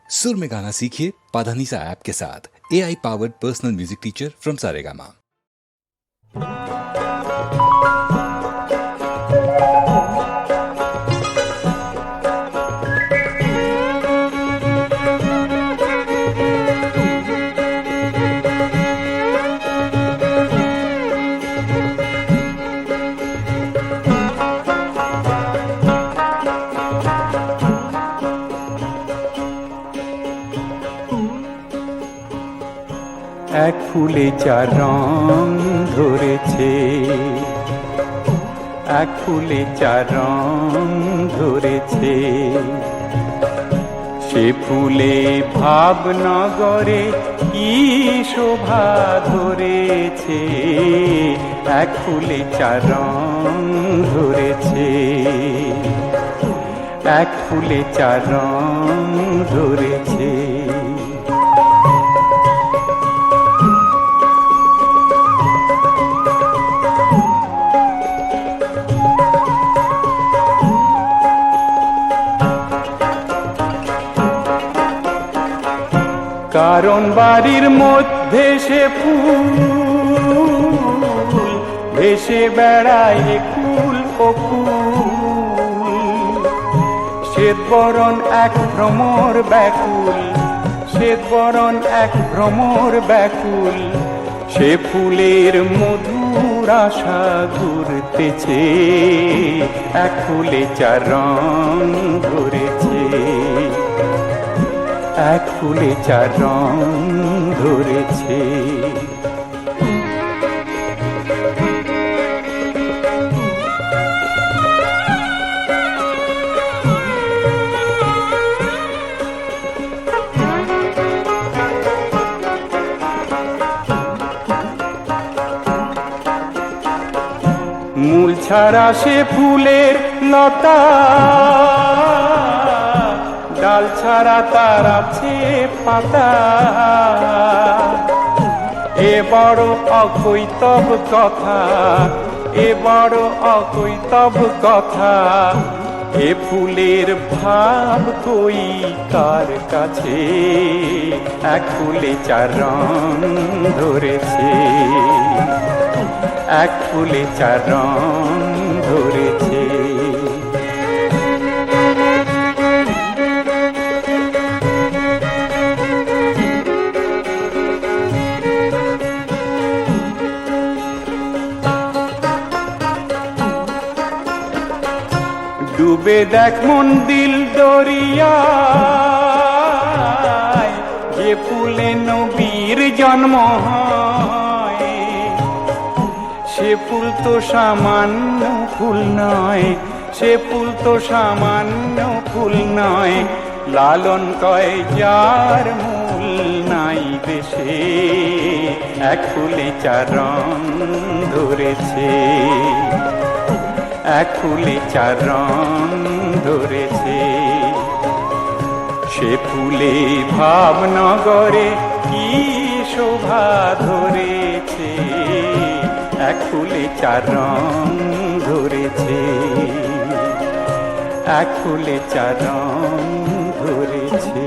सुर में गाना सीखिए पाधानीसा ऐप के साथ। AI powered personal music teacher from Saregama. এক ফুলে চার রং ধরেছে, এক ফুলে চার রং ধরেছে। সে ফুলে ভাবনগরে কি শোভা ধরেছে, এক ফুলে চার রং ধরেছে, এক ফুলে চার রং ধরেছে। কারণ বাড়ির মধ্যে সে ফুল ভেসে বেড়ায় কুল ও কুল। শ্বেত বরণ এক ভ্রমর ব্যাকুল, শ্বেত বরণ এক ভ্রমর ব্যাকুল। সে ফুলের মধুর আশা ঘুরতেছে, এক ফুলে চার রং ধরেছে, এক ফুলে চার রং ধরেছে। মূল ছাড়া সে ফুলের লতা, ডাল ছাড়া তার আছে পাতা। এ বড় অকৈতব কথা, এ বড় অকৈতব কথা। এ ফুলের ভাব কই কার কাছে, এক ফুলে চার রং ধরেছে, এক ফুলে চার রং ধরেছে। ডুবে দেখ মন দিল দরিয়ায়, যে ফুলে নবীর জন্ম হয়। সে ফুল তো সামান্য ফুল নয়, সে ফুল তো সামান্য ফুল নয়। লালন কয় যার মূল নাই দেশে, এক ফুলে চার রং ধরেছে, এক ফুলে চার রং ধরেছে। সে ফুলে ভাবনগরে কি শোভা ধরেছে, এক ফুলে চার রং ধরেছে, এক ফুলে চার রং ধরেছে।